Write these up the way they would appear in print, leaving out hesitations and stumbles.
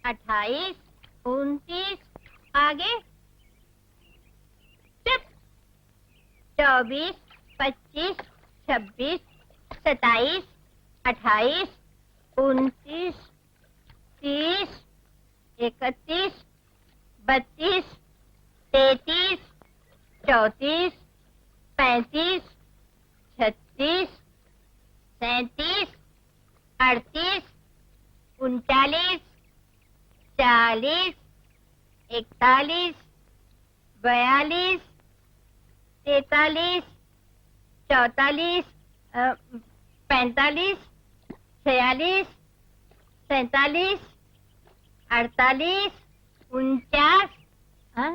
28, 29, आगे 24, 25, 26, 27, 28, 29, 30, 31, 32, 33, 34, 35, 36, 37, 38, 39, 40, 41, 42, 43, 44, 45, 46, 47, 48, 49, हाँ?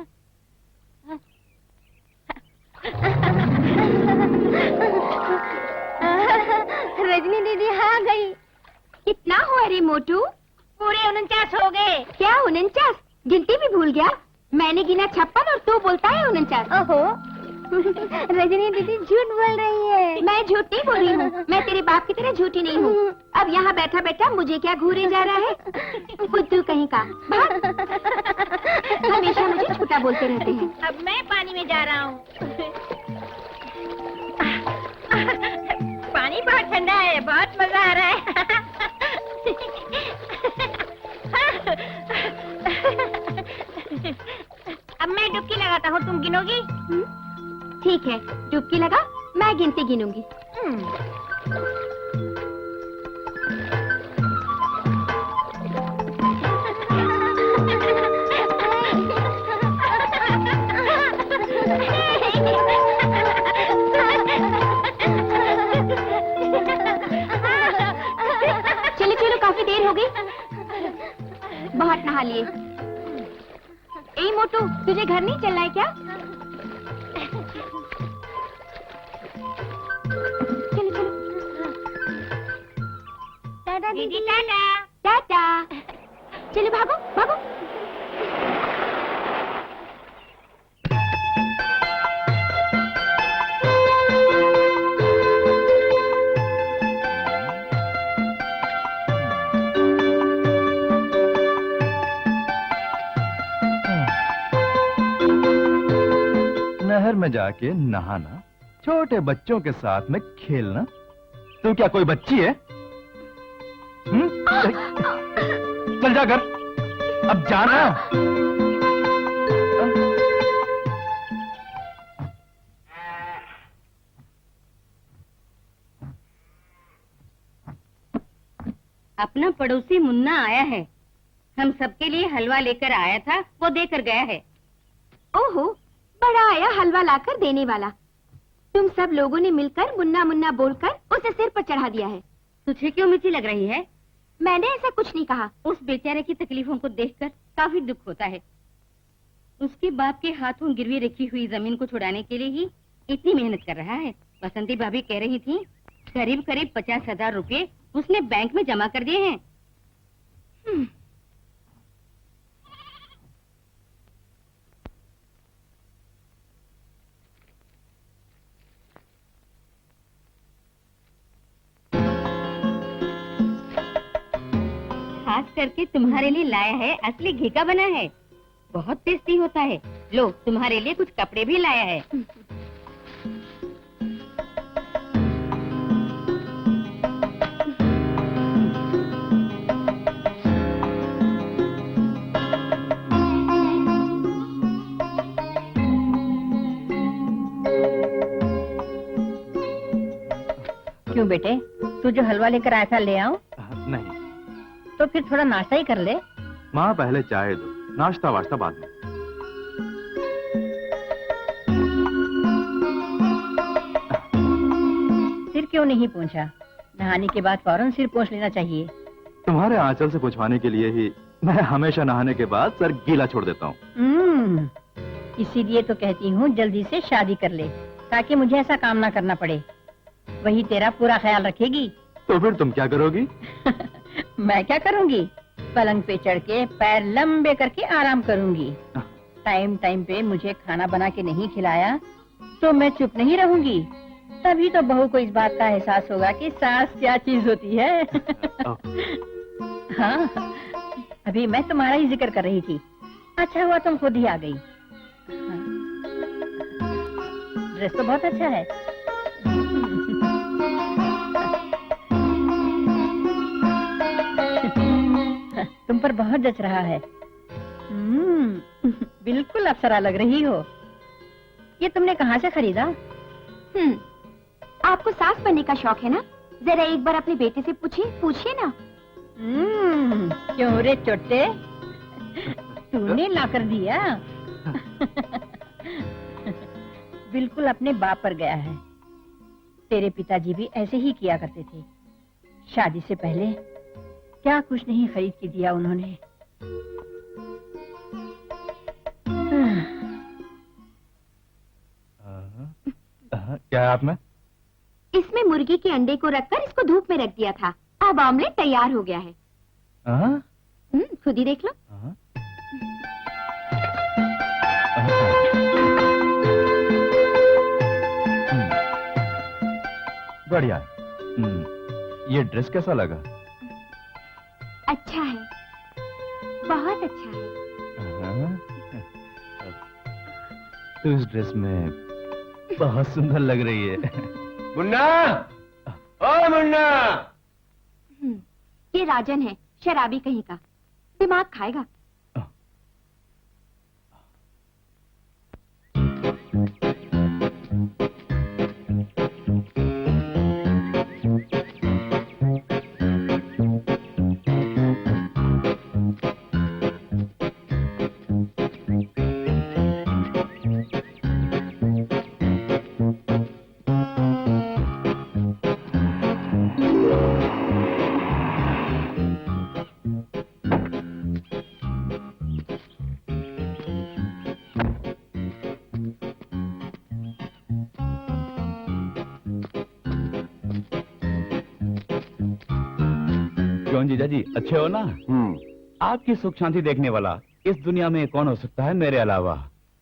रजनी दीदी आ गई। कितना हुआ रे मोटू? पूरे 49 हो गए। क्या 49? गिनती भी भूल गया? मैंने गिना 56 और तू बोलता है 49। ओहो, रजनी दीदी झूठ बोल रही है। मैं झूठ नहीं बोल रही हूँ। मैं तेरे बाप की तरह झूठी नहीं हूँ। अब यहाँ बैठा बैठा मुझे क्या घूरे जा रहा है? बुद्धू कहीं का। हमेशा मुझे झूठा बोलते रहते हैं। अब मैं पानी में जा रहा हूँ। पानी बहुत ठंडा है, बहुत मजा आ रहा है। अब मैं डुबकी लगाता हूँ, तुम गिनोगी? ठीक है, डुबकी लगा, मैं गिनती गिनूंगी। चलो चलो, काफी देर हो गई। बहुत नहा लिए। ए मोटू, तुझे घर नहीं चलना है क्या? चलो चलो। टाटा दीदी, दीदी। टाटा। टाटा। चलो भागो भागो। नहर में जाके नहाना, छोटे बच्चों के साथ में खेलना। तू क्या कोई बच्ची है? चल जा घर, अब जाना। अपना पड़ोसी मुन्ना आया है। हम सबके लिए हलवा लेकर आया था, वो देकर गया है। ओहो, बड़ा आया हलवा लाकर देने वाला। तुम सब लोगों ने मिलकर मुन्ना मुन्ना बोलकर उसे सिर पर चढ़ा दिया है। तुझे क्यों मीठी लग रही है? मैंने ऐसा कुछ नहीं कहा। उस बेचारे की तकलीफों को देखकर काफी दुख होता है। उसके बाप के हाथों गिरवी रखी हुई जमीन को छुड़ाने के लिए ही इतनी मेहनत कर रहा है। बसंती भाभी कह रही थी, करीब करीब 50,000 रुपए उसने बैंक में जमा कर दिए हैं। खास करके तुम्हारे लिए लाया है, असली घी का बना है, बहुत टेस्टी होता है। लो, तुम्हारे लिए कुछ कपड़े भी लाया है। क्यों बेटे, तू जो हलवा लेकर आया था ले आऊं? नहीं तो फिर थोड़ा नाश्ता ही कर ले। माँ, पहले चाय दो, नाश्ता वाश्ता बाद में। सिर क्यों नहीं पोंछा? नहाने के बाद फौरन सिर पोंछ लेना चाहिए। तुम्हारे आंचल से पूछवाने के लिए ही मैं हमेशा नहाने के बाद सर गीला छोड़ देता हूँ। इसीलिए तो कहती हूँ जल्दी से शादी कर ले, ताकि मुझे ऐसा काम ना करना पड़े। वही तेरा पूरा ख्याल रखेगी। तो फिर तुम क्या करोगी? मैं क्या करूँगी? पलंग पे चढ़ के पैर लंबे करके आराम करूँगी। टाइम टाइम पे मुझे खाना बना के नहीं खिलाया तो मैं चुप नहीं रहूँगी। तभी तो बहू को इस बात का एहसास होगा कि सास क्या चीज होती है। हाँ। अभी मैं तुम्हारा ही जिक्र कर रही थी। अच्छा हुआ तुम खुद ही आ गई। ड्रेस तो बहुत अच्छा है। तुम पर बहुत जच रहा है। बिल्कुल अप्सरा लग रही हो। ये तुमने कहाँ से खरीदा? आपको सास बनने का शौक है ना? जरा एक बार अपने बेटे से पूछिए ना। क्यों रे चोटे, तूने ला कर दिया? बिल्कुल अपने बाप पर गया है। तेरे पिताजी भी ऐसे ही किया करते थे। शादी से पहले क्या कुछ नहीं खरीद के दिया उन्होंने। क्या है आप में? इसमें मुर्गी के अंडे को रखकर इसको धूप में रख दिया था। अब ऑमलेट तैयार हो गया है। खुद ही देख लो। बढ़िया। ये ड्रेस कैसा लगा? अच्छा है, बहुत अच्छा है। तो इस ड्रेस में बहुत सुंदर लग रही है। मुन्ना, ओ मुन्ना। ये राजन है, शराबी कहीं का, दिमाग खाएगा। क्यों जीजा जी, अच्छे हो ना? आपकी सुख शांति देखने वाला इस दुनिया में कौन हो सकता है मेरे अलावा?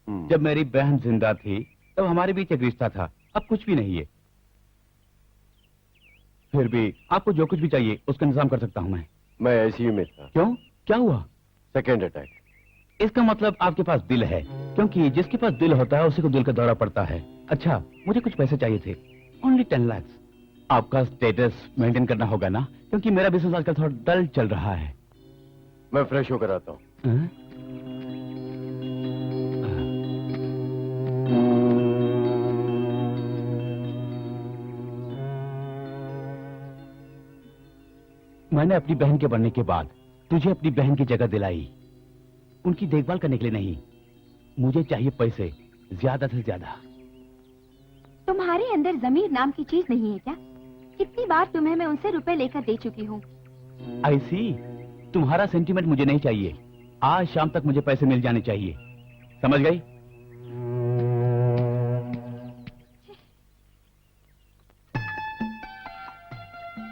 जब मेरी बहन जिंदा थी तब हमारे बीच एक रिश्ता था, अब कुछ भी नहीं है। फिर भी आपको जो कुछ भी चाहिए उसका इंतजाम कर सकता हूँ मैं आईसीयू में था। क्यों, क्या हुआ? Second attack. इसका मतलब आपके पास दिल है, क्योंकि जिसके पास दिल होता है उसी को दिल का दौरा पड़ता है। अच्छा, मुझे कुछ पैसे चाहिए थे, ओनली 10 लाख। आपका स्टेटस मेंटेन करना होगा ना, क्योंकि मेरा बिजनेस आजकल थोड़ा डल चल रहा है। मैं फ्रेश होकर आता हूँ। मैंने अपनी बहन के बनने के बाद तुझे अपनी बहन की जगह दिलाई, उनकी देखभाल करने के लिए नहीं। मुझे चाहिए पैसे, ज्यादा से ज्यादा। तुम्हारे अंदर जमीर नाम की चीज नहीं है क्या? कितनी बार तुम्हें मैं उनसे रुपए लेकर दे चुकी हूँ। ऐसी तुम्हारा सेंटीमेंट मुझे नहीं चाहिए। आज शाम तक मुझे पैसे मिल जाने चाहिए, समझ गई?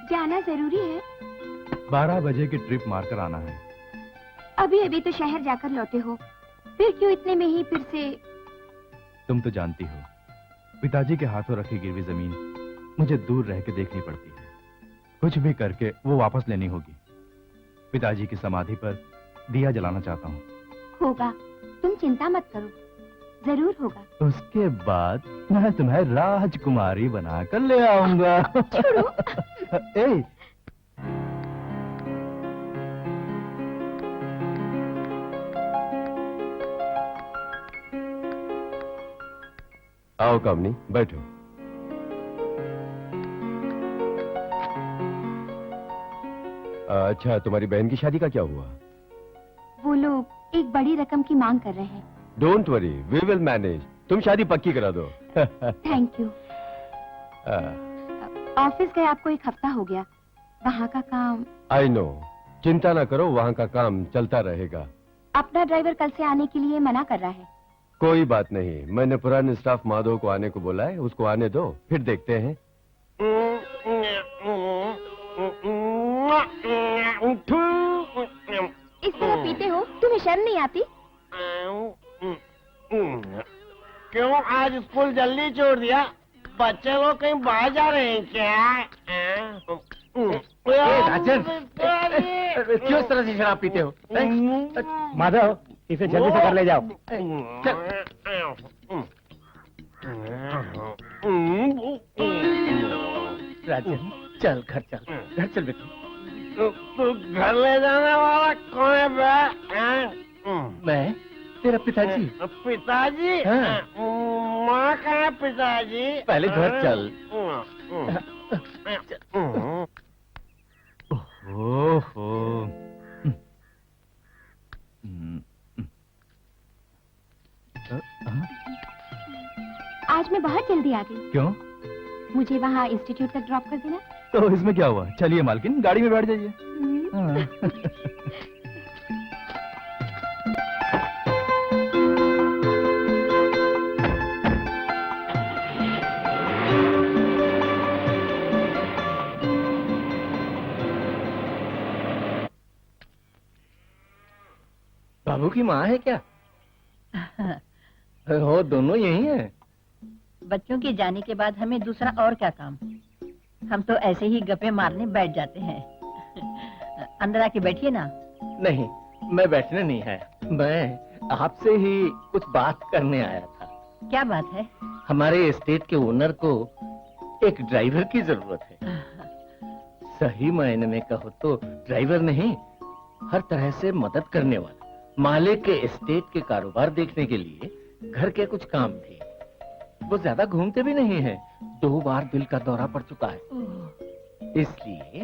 जाना जरूरी है? 12 बजे की ट्रिप मारकर आना है। अभी अभी तो शहर जाकर लौटे हो, फिर क्यों इतने में ही फिर से? तुम तो जानती हो, पिताजी के हाथों रखी गिरवी जमीन मुझे दूर रह के देखनी पड़ती है। कुछ भी करके वो वापस लेनी होगी। पिताजी की समाधि पर दिया जलाना चाहता हूँ। होगा, तुम चिंता मत करो, जरूर होगा। उसके बाद मैं तुम्हें राजकुमारी बनाकर ले आऊंगा। ए, आओ कामनी, बैठो। अच्छा, तुम्हारी बहन की शादी का क्या हुआ? वो लोग एक बड़ी रकम की मांग कर रहे हैं। Don't worry, we will manage. तुम शादी पक्की करा दो। Thank you. ऑफिस गए आपको 1 हफ्ता हो गया, वहाँ का काम। आई नो, चिंता ना करो, वहाँ का काम चलता रहेगा। अपना ड्राइवर कल से आने के लिए मना कर रहा है। कोई बात नहीं, मैंने पुराने स्टाफ माधव को आने को बोला है, उसको आने दो, फिर देखते हैं। इस तरह पीते हो, तुम्हें शर्म नहीं आती? क्यों आज स्कूल जल्दी छोड़ दिया? बच्चे लोग कहीं बाहर जा रहे हैं क्या? राजन, क्यों इस तरह से शराब पीते हो? माधव, इसे जल्दी से घर ले जाओ। राजन, चल घर चल बेटा। तू घर ले जाने वाला कौन है बे? मैं तेरा पिताजी। पिताजी? हाँ। माँ कहाँ है पिताजी? पहले घर चल। ओहो। आज मैं बहुत जल्दी आ गई। क्यों? मुझे वहाँ इंस्टीट्यूट तक ड्रॉप कर देना। तो इसमें क्या हुआ? चलिए मालकिन, गाड़ी में बैठ जाइए। हाँ। बाबू की माँ है क्या? हो, दोनों यही हैं। बच्चों के जाने के बाद हमें दूसरा और क्या काम? हम तो ऐसे ही गप्पे मारने बैठ जाते हैं। अंदर आके बैठिए ना। नहीं, मैं बैठने नहीं आया। मैं आपसे ही कुछ बात करने आया था। क्या बात है? हमारे एस्टेट के ओनर को एक ड्राइवर की जरूरत है। सही मायने में कहो तो ड्राइवर नहीं, हर तरह से मदद करने वाला। मालिक के एस्टेट के कारोबार देखने के लिए घर के कुछ काम थे। वो ज्यादा घूमते भी नहीं है। 2 बार दिल का दौरा पड़ चुका है, इसलिए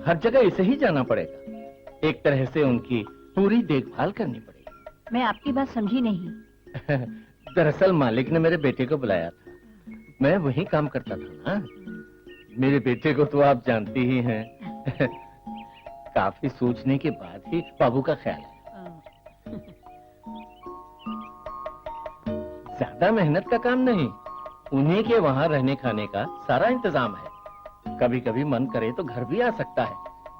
हर जगह इसे ही जाना पड़ेगा। एक तरह से उनकी पूरी देखभाल करनी पड़ेगी। मैं आपकी बात समझी नहीं। दरअसल मालिक ने मेरे बेटे को बुलाया था, मैं वही काम करता था ना। मेरे बेटे को तो आप जानती ही हैं। काफी सोचने के बाद ही बाबू का ख्याल है। ज्यादा मेहनत का काम नहीं, उन्हीं के वहाँ रहने खाने का सारा इंतजाम है। कभी कभी मन करे तो घर भी आ सकता है।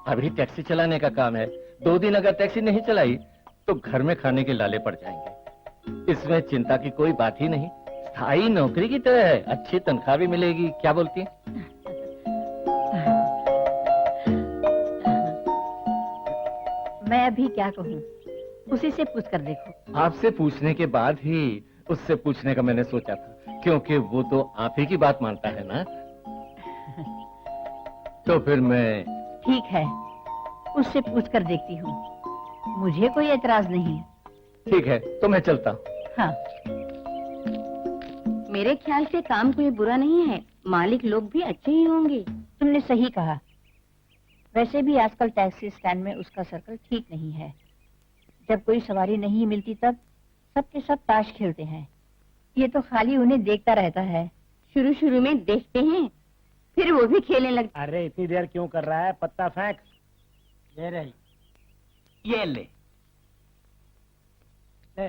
अभी टैक्सी चलाने का काम है। 2 दिन अगर टैक्सी नहीं चलाई तो घर में खाने के लाले पड़ जाएंगे। इसमें चिंता की कोई बात ही नहीं। स्थायी नौकरी की तरह है, अच्छी तनख्वाह भी मिलेगी। क्या बोलती हैं? मैं अभी क्या कहूँ, उसी से पूछ कर देखो। आपसे पूछने के बाद ही उससे पूछने का मैंने सोचा था, क्योंकि वो तो आप ही की बात मानता है ना। तो फिर मैं... ठीक है, उससे पूछ कर देखती हूँ। मुझे कोई एतराज नहीं है। ठीक है, तो मैं चलता हूँ। हाँ। मेरे ख्याल से काम कोई बुरा नहीं है, मालिक लोग भी अच्छे ही होंगे। तुमने सही कहा। वैसे भी आजकल टैक्सी स्टैंड में उसका सर्कल ठीक नहीं है। जब कोई सवारी नहीं मिलती तब सबके सब ताश खेलते हैं। ये तो खाली उन्हें देखता रहता है। शुरू में देखते हैं, फिर वो भी खेलने लगते। अरे इतनी देर क्यों कर रहा है? पत्ता फेंक। ये रही। ये ले। ले।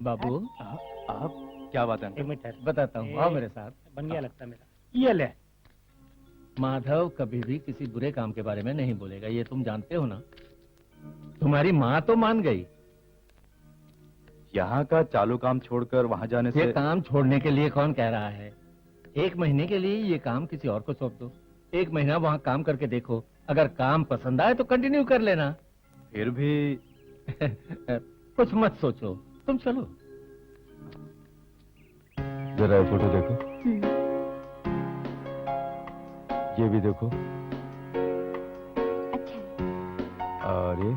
बाबू, आप क्या बात है? एक मिनट ठहर। बताता हूँ, आओ मेरे साथ। बन गया लगता है मेरा। ये ले। माधव कभी भी किसी बुरे काम के बारे में नहीं बोलेगा, ये तुम जानते हो ना। तुम्हारी माँ तो मान गई। यहाँ का चालू काम छोड़कर वहाँ जाने से... ये काम छोड़ने के लिए कौन कह रहा है? 1 महीने के लिए ये काम किसी और को सौंप दो। 1 महीना वहाँ काम करके देखो, अगर काम पसंद आए तो कंटिन्यू कर लेना। फिर भी... कुछ मत सोचो, तुम चलो। जरा ये फोटो देखो, ये भी देखो, अच्छा, और ये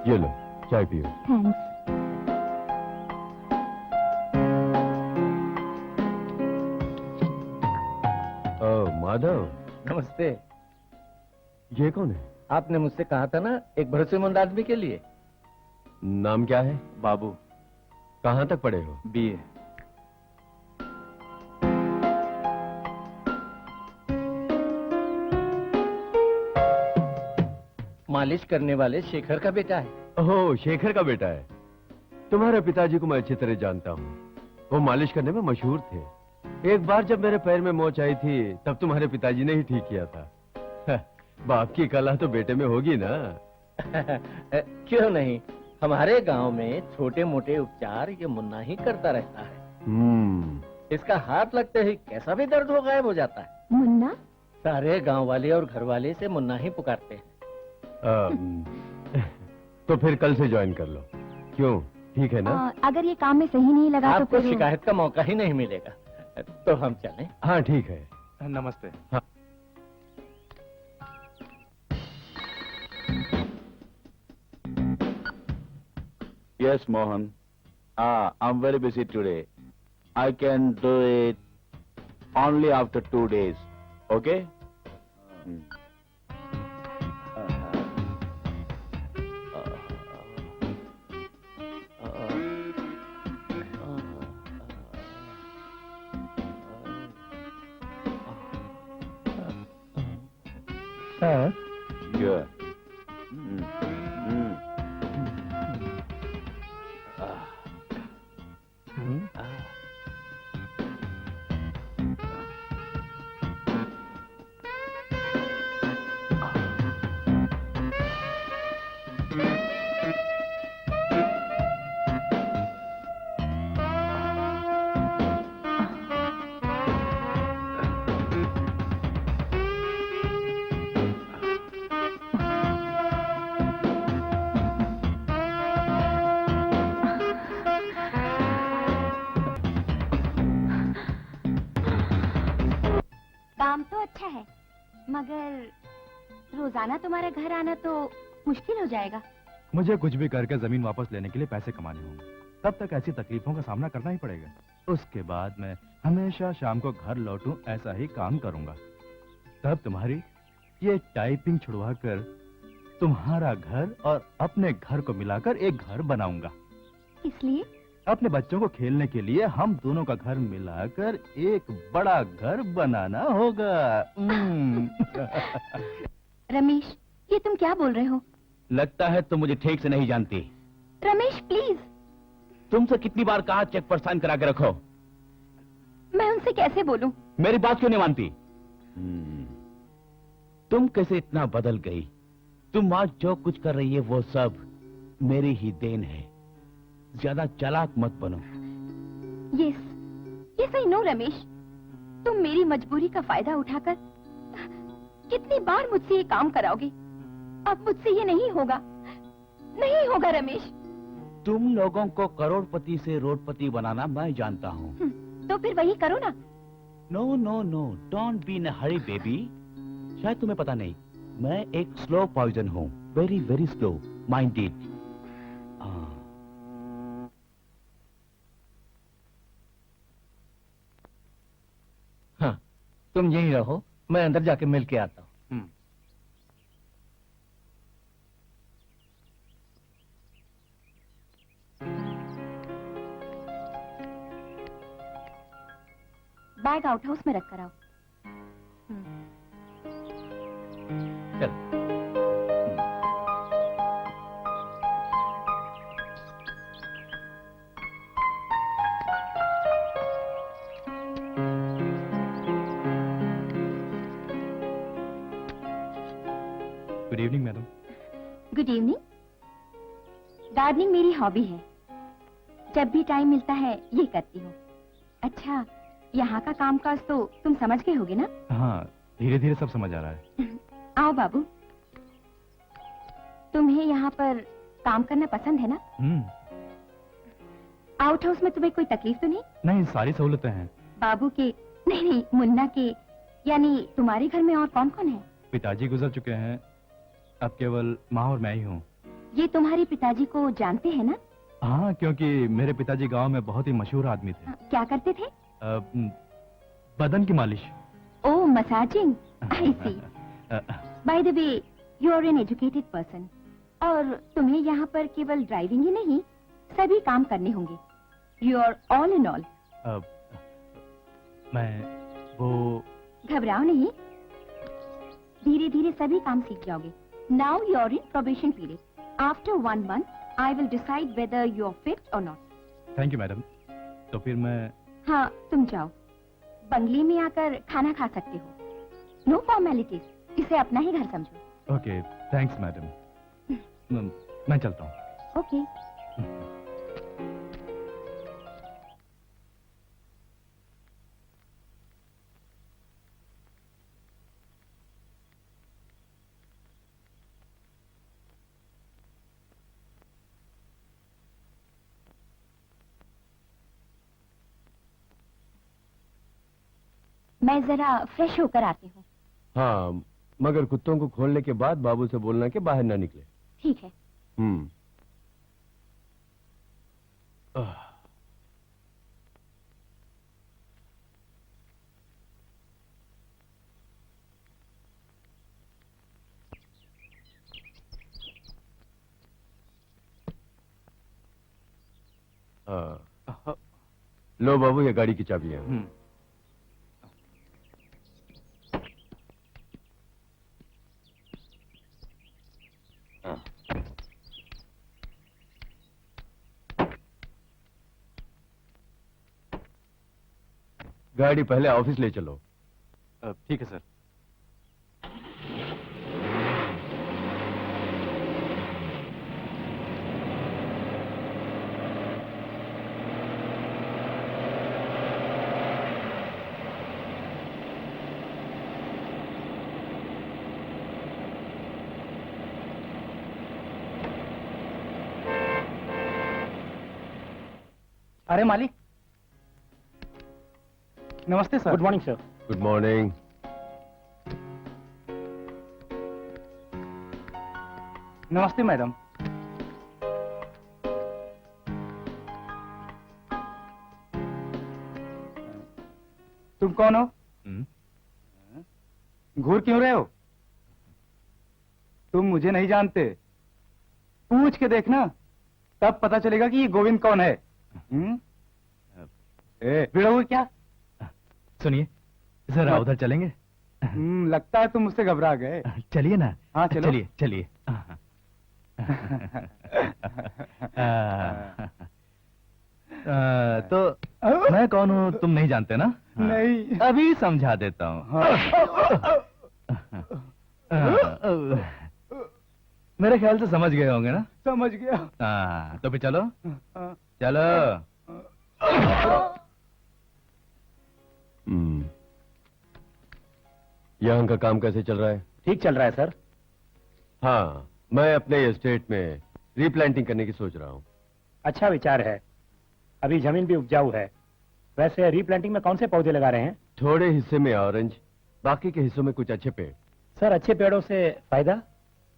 ये लो, चाय पियो। थैंक्स। माधव, नमस्ते। ये कौन है? आपने मुझसे कहा था ना, एक भरोसेमंद आदमी के लिए। नाम क्या है? बाबू। कहाँ तक पढ़े हो? BA। मालिश करने वाले शेखर का बेटा है। ओह, शेखर का बेटा है। तुम्हारे पिताजी को मैं अच्छी तरह जानता हूँ। वो मालिश करने में मशहूर थे। एक बार जब मेरे पैर में मोच आई थी तब तुम्हारे पिताजी ने ही ठीक किया था। बाप की कला तो बेटे में होगी ना। क्यों नहीं, हमारे गांव में छोटे मोटे उपचार ये मुन्ना ही करता रहता है। इसका हाथ लगते ही कैसा भी दर्द हो गायब हो जाता है। मुन्ना? सारे गांव वाले और घर वाले से मुन्ना ही पुकारते हैं। तो फिर कल से ज्वाइन कर लो। क्यों, ठीक है ना? अगर ये काम में सही नहीं लगा तो आपको फिर शिकायत का मौका ही नहीं मिलेगा। तो हम चलें? हाँ ठीक है। नमस्ते। Yes, Mohan. I'm very busy today. I can do it only after 2 days. Okay? Good. काम तो अच्छा है, मगर रोजाना तुम्हारे घर आना तो मुश्किल हो जाएगा। मुझे कुछ भी करके जमीन वापस लेने के लिए पैसे कमाने होंगे, तब तक ऐसी तकलीफों का सामना करना ही पड़ेगा। उसके बाद मैं हमेशा शाम को घर लौटूं ऐसा ही काम करूंगा। तब तुम्हारी ये टाइपिंग छुड़वा कर तुम्हारा घर और अपने घर को मिलाकर एक घर बनाऊंगा। इसलिए अपने बच्चों को खेलने के लिए हम दोनों का घर मिलाकर एक बड़ा घर बनाना होगा। रमेश, ये तुम क्या बोल रहे हो? लगता है तुम मुझे ठीक से नहीं जानती। रमेश प्लीज। तुमसे कितनी बार कहा चेक पर साइन करा के रखो। मैं उनसे कैसे बोलूं? मेरी बात क्यों नहीं मानती? तुम कैसे इतना बदल गई? तुम आज जो कुछ कर रही है वो सब मेरी ही देन है। ज्यादा चालाक मत बनो। यस आई नो रमेश, तुम मेरी मजबूरी का फायदा उठाकर कितनी बार मुझसे ये काम कराओगे। अब मुझसे ये नहीं होगा रमेश। तुम लोगों को करोड़पति से रोडपति बनाना मैं जानता हूँ। तो फिर वही करो ना। No, don't be in a hurry baby. शायद तुम्हें पता नहीं, मैं एक स्लो पॉइजन हूँ, वेरी वेरी स्लो माइंडेड। हाँ, तुम यहीं रहो, मैं अंदर जाके मिल के आता हूँ। बैग आउट हाउस में रख कर आओ। चल। Good evening madam. Good evening. Gardening मेरी हॉबी है, जब भी टाइम मिलता है ये करती हूँ। अच्छा, यहाँ का कामकाज तो तुम समझ गए होगे ना? हाँ, धीरे धीरे सब समझ आ रहा है। आओ बाबू, तुम्हें यहाँ पर काम करना पसंद है ना? आउट हाउस में तुम्हें कोई तकलीफ तो नहीं? नहीं, सारी सहूलतें हैं। बाबू के नहीं, मुन्ना के, यानी तुम्हारे घर में और कौन कौन है? पिताजी गुजर चुके हैं, अब केवल माँ और मैं ही हूँ। ये तुम्हारे पिताजी को जानते हैं ना? हाँ, क्योंकि मेरे पिताजी गांव में बहुत ही मशहूर आदमी थे। क्या करते थे? बदन की मालिश। Oh, massaging. I see. By the way, you are an educated person, और तुम्हें यहाँ पर केवल ड्राइविंग ही नहीं, सभी काम करने होंगे। You are all in all. मैं वो घबराओ नहीं, धीरे धीरे सभी काम सीख जाओगे। Now you are in probation period. After 1 month, I will decide whether you are fit or not. Thank you madam. तो फिर मैं हाँ, तुम जाओ। बंगले में आकर खाना खा सकते हो। नो फॉर्मेलिटीज, इसे अपना ही घर समझो। Okay, thanks madam. मैं चलता हूँ। ओके। मैं जरा फ्रेश होकर आती हूँ। हाँ, मगर कुत्तों को खोलने के बाद बाबू से बोलना कि बाहर ना निकले। ठीक है। लो बाबू, ये गाड़ी की चाबियां। गाड़ी पहले ऑफिस ले चलो। ठीक है सर। अरे मालिक, नमस्ते sir. Good morning sir. Good morning. नमस्ते मैडम। तुम कौन हो? घूर क्यों रहे हो? तुम मुझे नहीं जानते। पूछ के देखना, तब पता चलेगा कि ये गोविंद कौन है। भिड़ोगे क्या? सुनिए, जरा उधर चलेंगे? लगता है तुम मुझसे घबरा गए। चलिए ना। हाँ चलो। चलिए चलिए। तो मैं कौन हूँ तुम नहीं जानते ना? नहीं। अभी समझा देता हूँ। मेरे ख्याल से समझ गए होंगे ना? समझ गया। हाँ, तो फिर चलो। हाँ। चलो। यहाँ का काम कैसे चल रहा है? ठीक चल रहा है सर। हाँ, मैं अपने एस्टेट में रीप्लांटिंग करने की सोच रहा हूँ। अच्छा विचार है। अभी जमीन भी उपजाऊ है। वैसे रीप्लांटिंग में कौन से पौधे लगा रहे हैं? थोड़े हिस्से में ऑरेंज, बाकी के हिस्सों में कुछ अच्छे पेड़। सर, अच्छे पेड़ों से फायदा?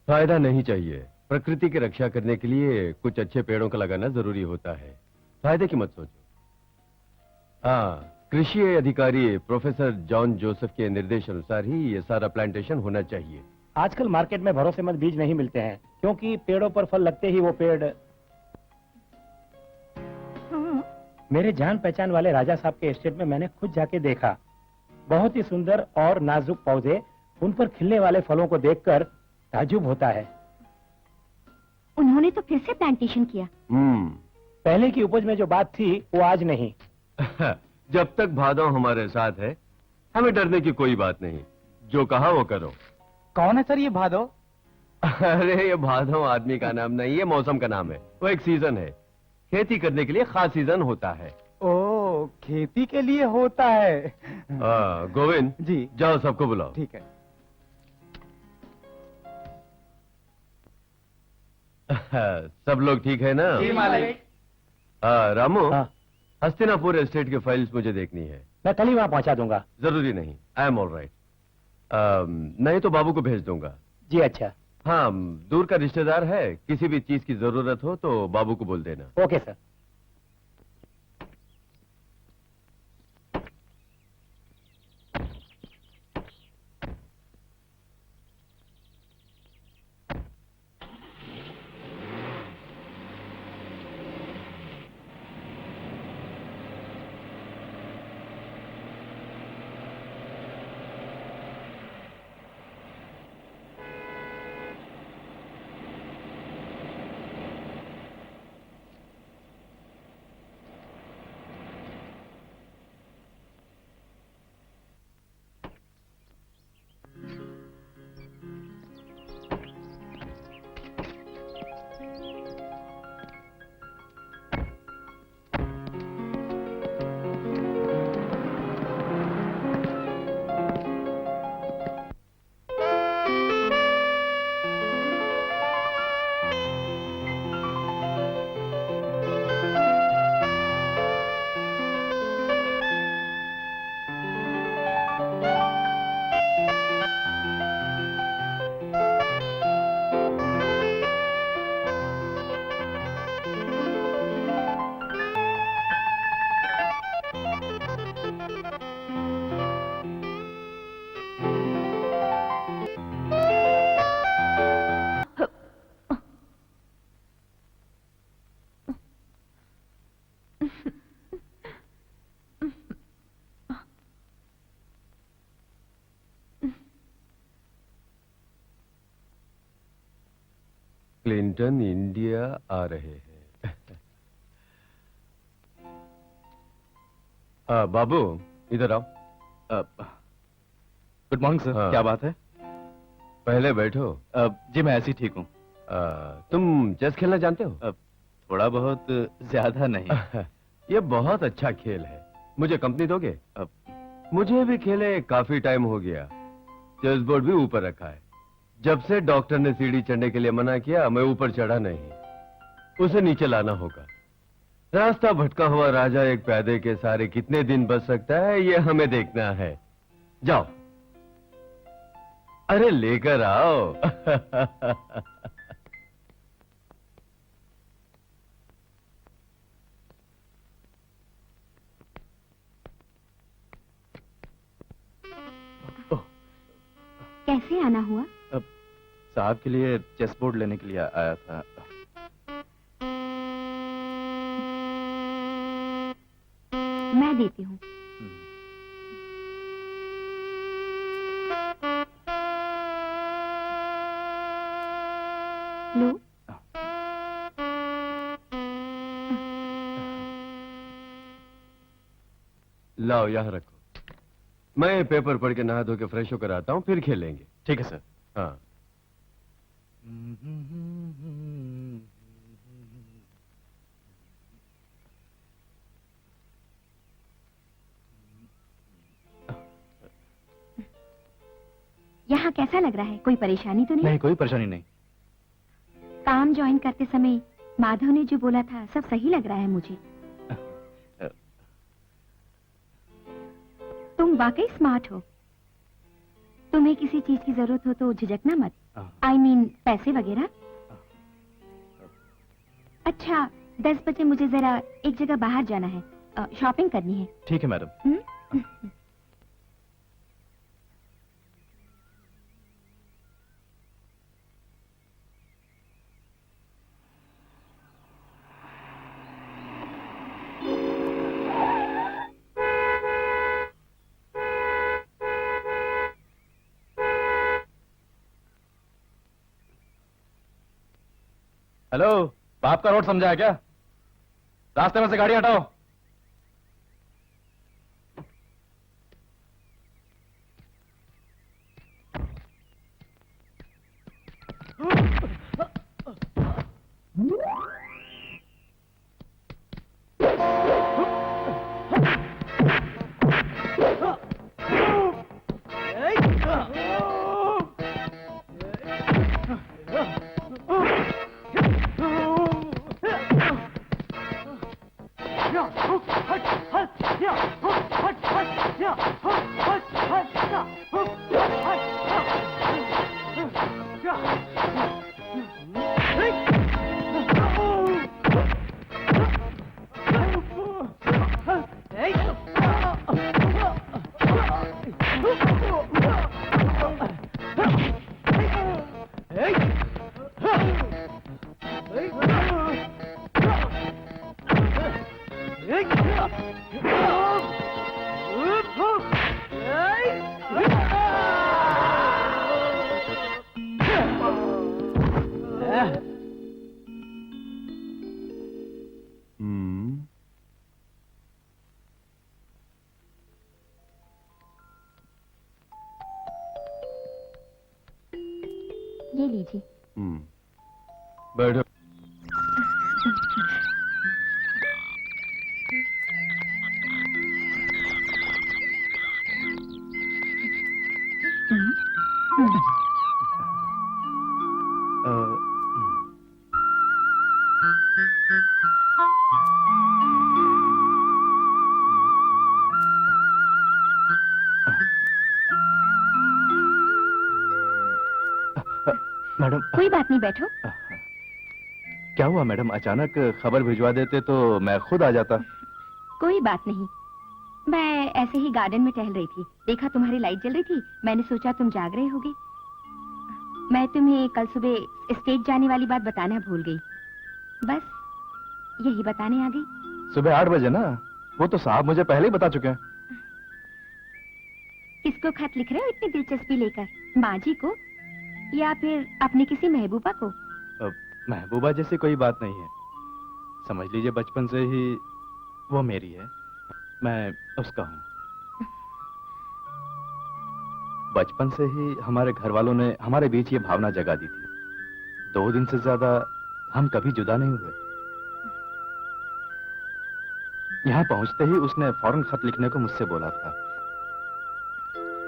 फायदा नहीं चाहिए। प्रकृति की रक्षा करने के लिए कुछ अच्छे पेड़ों का लगाना जरूरी होता है। फायदे की मत सोचो। हाँ, कृषि अधिकारी प्रोफेसर जॉन जोसेफ के निर्देश अनुसार ही ये सारा प्लांटेशन होना चाहिए। आजकल मार्केट में भरोसेमंद बीज नहीं मिलते हैं, क्योंकि पेड़ों पर फल लगते ही वो पेड़। मेरे जान पहचान वाले राजा साहब के एस्टेट में मैंने खुद जाके देखा। बहुत ही सुंदर और नाजुक पौधे, उन पर खिलने वाले फलों को देखकर ताज्जुब होता है। उन्होंने तो फिर से प्लांटेशन किया। पहले की उपज में जो बात थी वो आज नहीं। जब तक भादव हमारे साथ है, हमें डरने की कोई बात नहीं। जो कहा वो करो। कौन है सर ये भादव? अरे, ये भादव आदमी का नाम नहीं है, मौसम का नाम है। वो एक सीजन है। खेती करने के लिए खास सीजन होता है। ओ, खेती के लिए होता है। गोविंद जी। जाओ, सबको बुलाओ। ठीक है। सब लोग ठीक है ना? जी मालिक। रामू, हाँ। हस्तिनापुर एस्टेट के फाइल्स मुझे देखनी है। मैं कल ही वहां पहुंचा दूंगा। जरूरी नहीं, आई एम ऑल राइट। नहीं तो बाबू को भेज दूंगा। जी अच्छा। हाँ, दूर का रिश्तेदार है, किसी भी चीज की जरूरत हो तो बाबू को बोल देना। Okay sir. क्लिंटन इंडिया आ रहे हैं। बाबू इधर आओ। Good morning sir. हाँ। क्या बात है? पहले बैठो। जी मैं ऐसे ही ठीक हूँ। तुम चेस खेलना जानते हो? थोड़ा बहुत, ज्यादा नहीं। ये बहुत अच्छा खेल है, मुझे कंपनी दोगे? मुझे भी खेले काफी टाइम हो गया, चेस बोर्ड भी ऊपर रखा है। जब से डॉक्टर ने सीढ़ी चढ़ने के लिए मना किया, मैं ऊपर चढ़ा नहीं। उसे नीचे लाना होगा। रास्ता भटका हुआ राजा एक प्यादे के सहारे कितने दिन बच सकता है, ये हमें देखना है। जाओ, अरे लेकर आओ। कैसे आना हुआ? साहब के लिए चेस बोर्ड लेने के लिए आया था। मैं देती हूँ। लो। लाओ यहाँ रखो। मैं पेपर पढ़ के नहा धो के फ्रेश होकर आता हूँ, फिर खेलेंगे। ठीक है सर। हाँ। यहाँ कैसा लग रहा है? कोई परेशानी तो नहीं? नहीं, कोई परेशानी नहीं। काम ज्वाइन करते समय माधव ने जो बोला था सब सही लग रहा है मुझे। तुम वाकई स्मार्ट हो। तुम्हें किसी चीज की जरूरत हो तो झिझकना मत। I mean, पैसे वगैरह। अच्छा, 10 बजे मुझे जरा एक जगह बाहर जाना है, शॉपिंग करनी है। ठीक है मैडम। हेलो, बाप का रोड समझा है क्या? रास्ते में से गाड़ी हटाओ। ये लीजिए। बैठो। मैडम। कोई बात नहीं, बैठो। क्या हुआ मैडम? अचानक खबर भिजवा देते तो मैं खुद आ जाता। कोई बात नहीं, मैं ऐसे ही गार्डन में टहल रही थी, देखा तुम्हारी लाइट जल रही थी, मैंने सोचा तुम जाग रहे होगे। मैं तुम्हें कल सुबह स्टेट जाने वाली बात बताना भूल गई, बस यही बताने आ गई। सुबह 8 बजे ना? वो तो साहब मुझे पहले ही बता चुके हैं। किसको खत लिख रहे हो इतनी दिलचस्पी लेकर? माँ जी को या फिर अपने किसी महबूबा को? महबूबा जैसी कोई बात नहीं है। समझ लीजिए बचपन से ही वो मेरी है, मैं उसका हूँ। बचपन से ही हमारे घर वालों ने हमारे बीच ये भावना जगा दी थी। 2 दिन से ज्यादा हम कभी जुदा नहीं हुए। यहाँ पहुंचते ही उसने फौरन खत लिखने को मुझसे बोला था।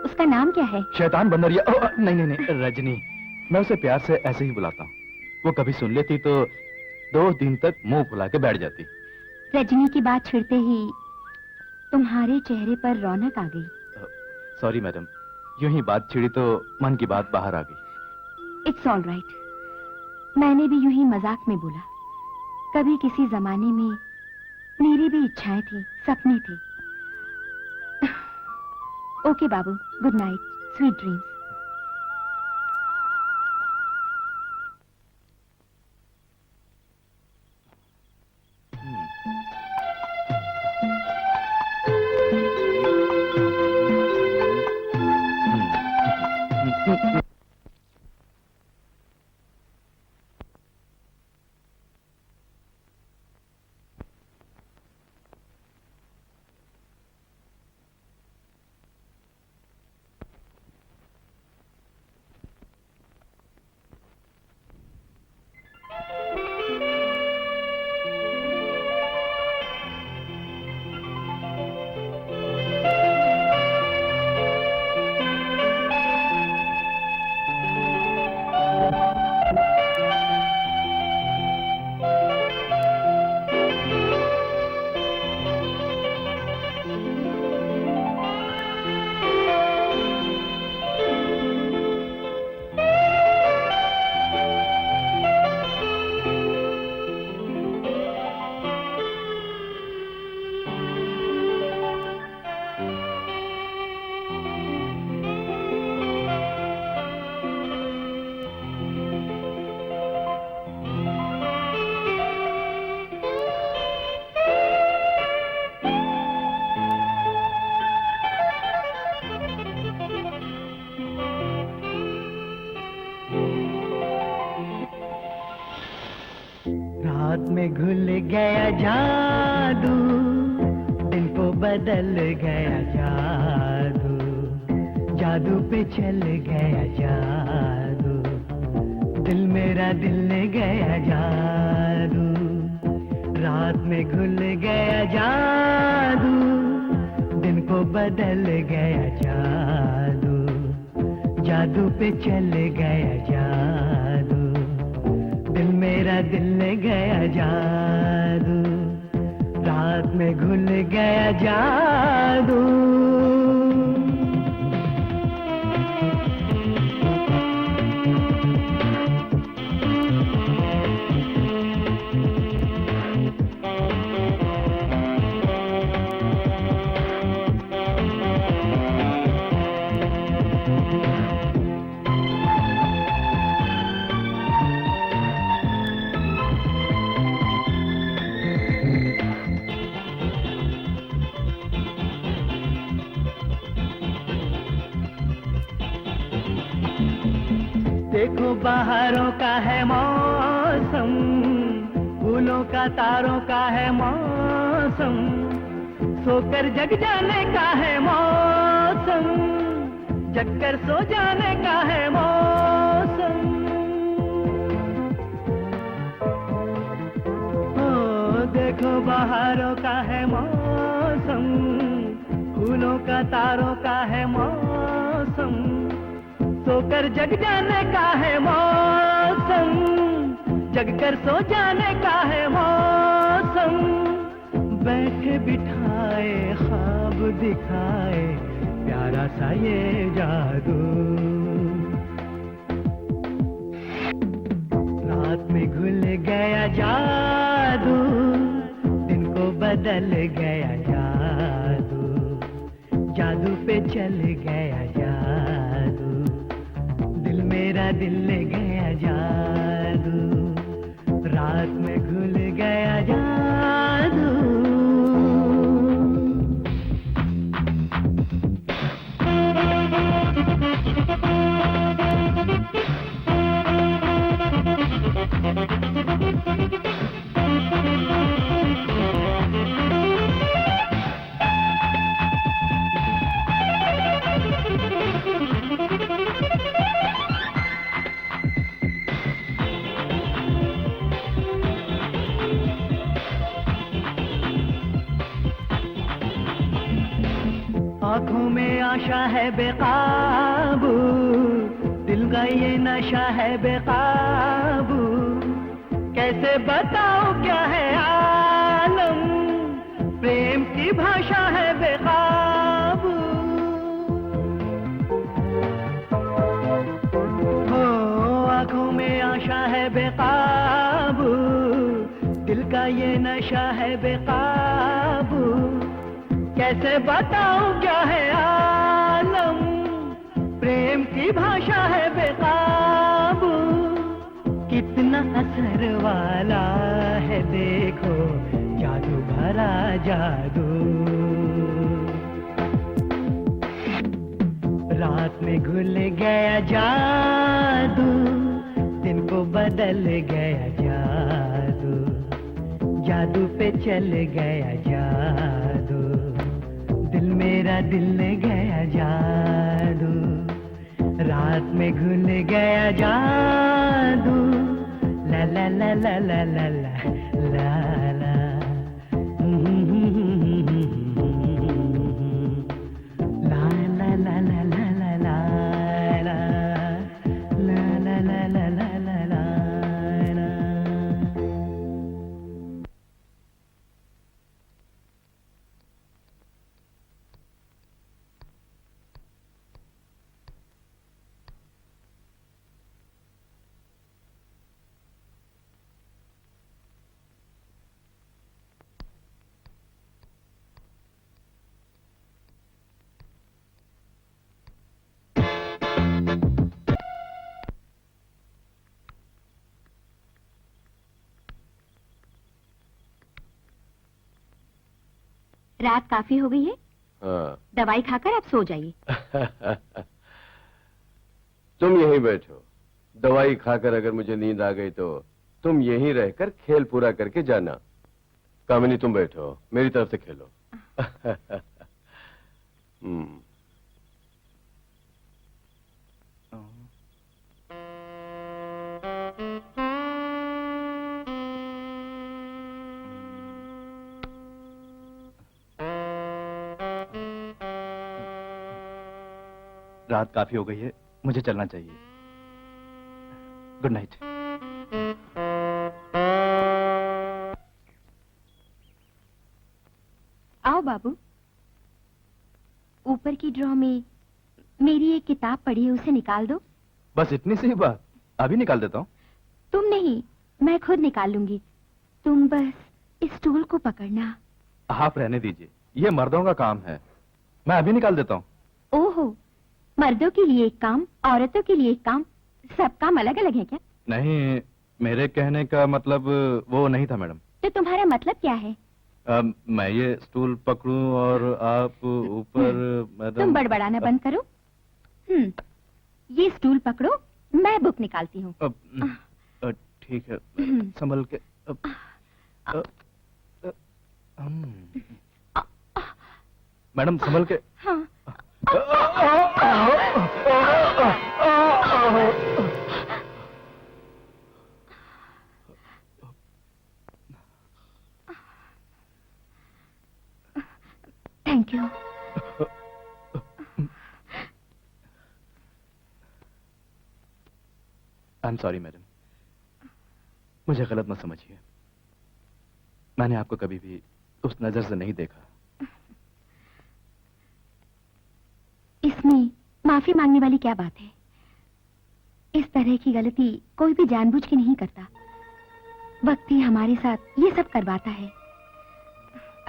उसका नाम क्या है? शैतान बंदरिया। नहीं नहीं नहीं, रजनी। मैं उसे प्यार से ऐसे ही बुलाता हूँ। वो कभी सुन लेती तो 2 दिन तक मुंह फुला के बैठ जाती। रजनी की बात छिड़ते ही तुम्हारे चेहरे पर रौनक आ गई। सॉरी मैडम, यूं ही बात छिड़ी तो मन की बात बाहर आ गई। It's all right. मैंने भी यूं ही मजाक में बोला। कभी किसी जमाने में मेरी भी इच्छाएं थी, सपने थे। ओके बाबू, गुड नाइट, स्वीट ड्रीम्स। रात में घुल गया जादू, दिन को बदल गया जादू, जादू पे चल गया जादू, दिल मेरा दिल ले गया जादू। रात में घुल गया जादू, दिन को बदल गया जादू, जादू पे चल गया जादू, दिल मेरा दिल ले गया जादू। रात में घुल गया जादू। देखो बाहरों का है मौसम, फूलों का तारों का है मौसम, सोकर जग जाने का है मौसम, जगकर सो जाने का है मौसम। ओ देखो बाहरों का है मौसम, फूलों का तारों का है मौसम, सोकर जग जाने का है मौसम, जगकर सो जाने का है मौसम। बैठे बिठाए ख्वाब दिखाए प्यारा सा ये जादू। रात में घुल गया जादू, दिन को बदल गया जादू, जादू पे चल गया जादू, दिल मेरा दिल ले गया जादू। रात में घुल गया जादू। में आशा है बेकाबू, दिल का ये नशा है बेकाबू, कैसे बताओ क्या है आलम, प्रेम की भाषा है बेकाबू। हो आंखों में आशा है बेकाबू, दिल का ये नशा है बेकाबू, कैसे बताओ क्या है आलम, प्रेम की भाषा है बेकाबू। कितना असर वाला है देखो जादू भरा जादू, रात में घुल गया जादू, दिन को बदल गया जादू, जादू पे चल गया जादू, दिल मेरा दिल गया जादू, रात में घुल गया जादू, ला ला ला ला ला ला ला ला ला। रात काफी हो गई है, हाँ। दवाई खाकर आप सो जाइए। तुम यहीं बैठो, दवाई खाकर अगर मुझे नींद आ गई तो तुम यहीं रहकर खेल पूरा करके जाना। कामिनी तुम बैठो, मेरी तरफ से खेलो। रात काफी हो गई है, मुझे चलना चाहिए। Good night. आओ बाबू, ऊपर की ड्रॉ में मेरी एक किताब पड़ी है, उसे निकाल दो। बस इतनी सी बात, अभी निकाल देता हूँ। तुम नहीं, मैं खुद निकाल लूंगी, तुम बस इस स्टूल को पकड़ना। आप रहने दीजिए, ये मर्दों का काम है, मैं अभी निकाल देता हूँ। ओहो, मर्दों के लिए एक काम, औरतों के लिए एक काम, सब काम अलग अलग है क्या? नहीं, मेरे कहने का मतलब वो नहीं था मैडम। तो तुम्हारा मतलब क्या है? मैं ये स्टूल पकड़ूं और आप ऊपर। मैडम तुम बड़बड़ाना बंद करो। ये स्टूल पकड़ो, मैं बुक निकालती हूँ। ठीक है, संभल के। मैडम संभल के। हाँ। Thank you. I am sorry madam, मुझे गलत मत समझिए, मैंने आपको कभी भी उस नजर से नहीं देखा। इसमें माफी मांगने वाली क्या बात है? इस तरह की गलती कोई भी जानबूझ के नहीं करता, वक्त ही हमारे साथ ये सब करवाता है।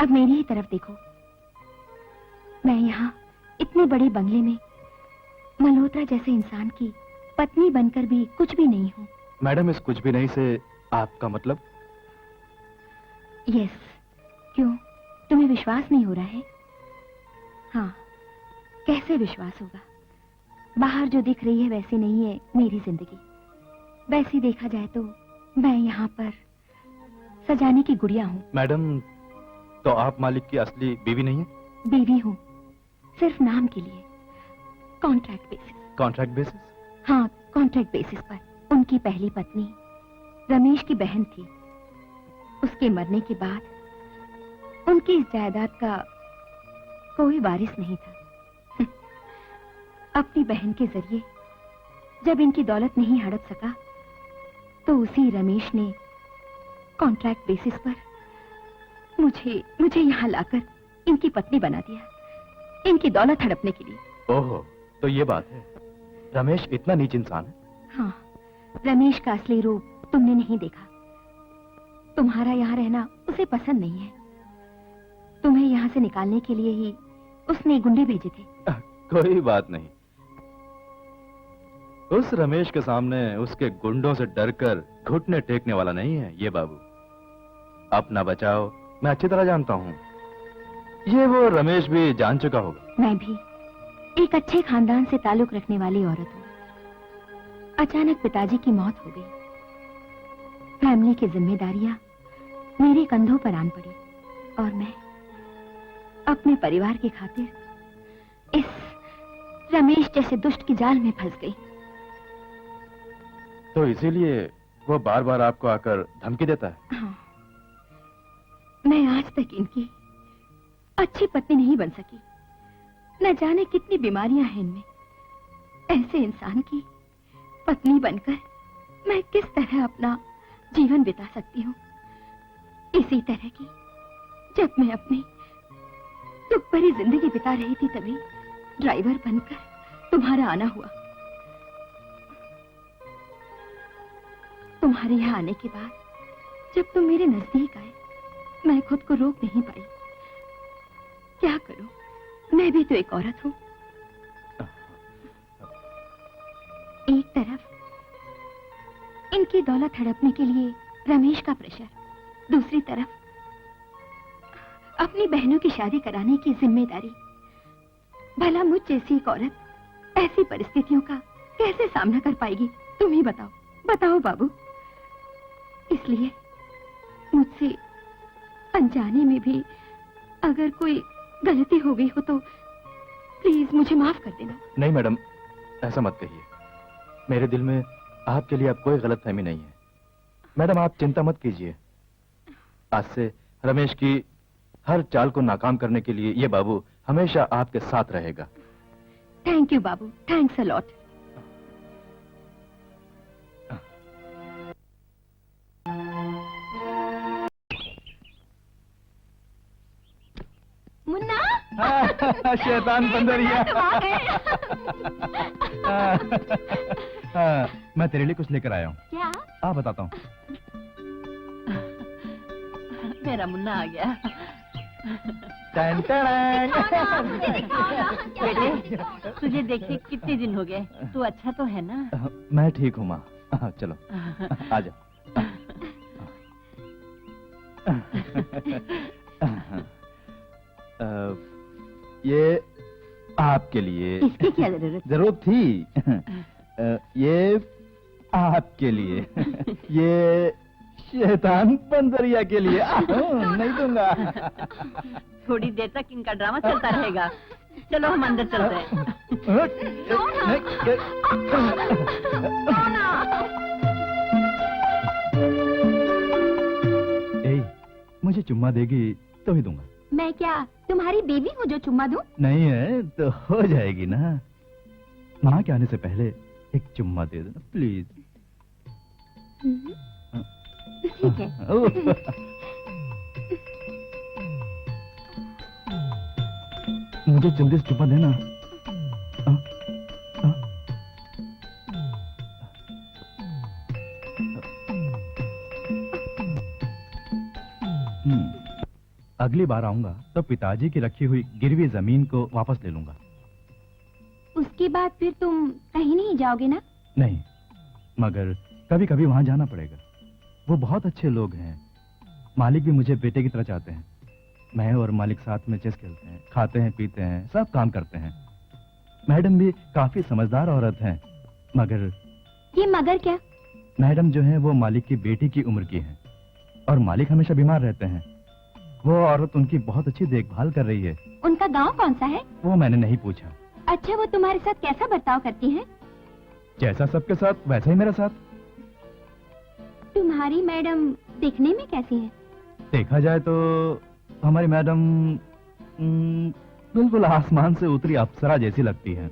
अब मेरी ही तरफ देखो, मैं यहाँ इतने बड़े बंगले में मल्होत्रा जैसे इंसान की पत्नी बनकर भी कुछ भी नहीं हूँ। मैडम, इस कुछ भी नहीं से आपका मतलब? यस, क्यों, तुम्हें विश्वास नहीं हो रहा है? हाँ, कैसे विश्वास होगा? बाहर जो दिख रही है वैसी नहीं है मेरी जिंदगी। वैसी देखा जाए तो मैं यहाँ पर सजाने की गुड़िया हूँ। मैडम, तो आप मालिक की असली बीवी नहीं है? बीवी हूँ, सिर्फ नाम के लिए, कॉन्ट्रैक्ट बेसिस। Contract basis? हाँ, कॉन्ट्रैक्ट बेसिस पर। उनकी पहली पत्नी रमेश की बहन थी। उसके मरने के बाद उनकी इस जायदाद का कोई वारिस नहीं था। अपनी बहन के जरिए जब इनकी दौलत नहीं हड़प सका तो उसी रमेश ने कॉन्ट्रैक्ट बेसिस पर मुझे यहाँ लाकर इनकी पत्नी बना दिया, इनकी दौलत हड़पने के लिए। ओहो, तो ये बात है। रमेश इतना नीच इंसान है? हाँ, रमेश का असली रूप तुमने नहीं देखा। तुम्हारा यहाँ रहना उसे पसंद नहीं है। तुम्हें यहाँ से निकालने के लिए ही उसने गुंडे भेजे थे। कोई बात नहीं। उस रमेश के सामने उसके गुंडों से डरकर घुटने टेकने वाला नहीं है ये बाबू। अपना बचाओ मैं अच्छी तरह जानता हूँ। ये वो रमेश भी जान चुका होगा। मैं भी एक अच्छे खानदान से ताल्लुक रखने वाली औरत हूँ। अचानक पिताजी की मौत हो गई। फैमिली की जिम्मेदारियां मेरे कंधों पर आन पड़ी और मैं अपने परिवार की खातिर इस रमेश जैसे दुष्ट की जाल में फंस गई। तो इसीलिए वो बार बार आपको आकर धमकी देता है? हाँ, मैं आज तक इनकी अच्छी पत्नी नहीं बन सकी। न जाने कितनी बीमारियां हैं इनमें। ऐसे इंसान की पत्नी बनकर मैं किस तरह अपना जीवन बिता सकती हूँ। इसी तरह की जब मैं अपनी दुख भरी जिंदगी बिता रही थी तभी ड्राइवर बनकर तुम्हारा आना हुआ। तुम्हारे यहाँ आने के बाद जब तुम मेरे नजदीक आए मैं खुद को रोक नहीं पाई। क्या करूं, मैं भी तो एक औरत हूं। एक तरफ इनकी दौलत हड़पने के लिए रमेश का प्रेशर, दूसरी तरफ अपनी बहनों की शादी कराने की जिम्मेदारी। भला मुझ जैसी एक औरत ऐसी परिस्थितियों का कैसे सामना कर पाएगी? तुम ही बताओ, बताओ बाबू। इसलिए मुझसे अनजाने में भी अगर कोई गलती हो गई हो तो प्लीज मुझे माफ कर देना। नहीं मैडम, ऐसा मत कहिए। मेरे दिल में आपके लिए अब कोई गलतफहमी नहीं है। मैडम आप चिंता मत कीजिए। आज से रमेश की हर चाल को नाकाम करने के लिए ये बाबू हमेशा आपके साथ रहेगा। Thank you Babu, thanks a lot. Munna, शैतान बंदरिया। तुम आ गए। मैं तेरे लिए कुछ लेकर आया हूँ। क्या? आ बताता हूँ। मेरा मुन्ना आ गया। टन टन। बेटे, तुझे देखे कितने दिन हो गए। तू अच्छा तो है ना? मैं ठीक हूँ माँ। चलो आ जाओ। ये आपके लिए। इसकी क्या जरूरत? जरूरत थी। ये आपके लिए। ये शैतान बंदरिया के लिए। नहीं दूंगा। थोड़ी देर तक इनका ड्रामा चलता रहेगा। चलो हम अंदर चलते हैं। मुझे चुम्मा देगी तो ही दूंगा। मैं क्या तुम्हारी बीवी हूँ जो चुम्मा दूं? नहीं है तो हो जाएगी ना। माँ के आने से पहले एक चुम्मा दे देना प्लीज। ठीक है। मुझे जल्दी से चुम्मा देना। अगली बार आऊंगा तो पिताजी की रखी हुई गिरवी जमीन को वापस ले लूंगा। उसके बाद फिर तुम कहीं नहीं जाओगे ना? नहीं, मगर कभी कभी वहां जाना पड़ेगा। वो बहुत अच्छे लोग हैं। मालिक भी मुझे बेटे की तरह चाहते हैं। मैं और मालिक साथ में चेस खेलते हैं, खाते हैं, पीते हैं, सब काम करते हैं। मैडम भी काफी समझदार औरत हैं। मगर ये मगर क्या? मैडम जो है वो मालिक की बेटी की उम्र की है और मालिक हमेशा बीमार रहते हैं। वो औरत उनकी बहुत अच्छी देखभाल कर रही है। उनका गांव कौन सा है? वो मैंने नहीं पूछा। अच्छा, वो तुम्हारे साथ कैसा बर्ताव करती हैं? जैसा सबके साथ वैसा ही मेरे साथ। तुम्हारी मैडम दिखने में कैसी है? देखा जाए तो हमारी मैडम बिल्कुल आसमान से उतरी अप्सरा जैसी लगती है।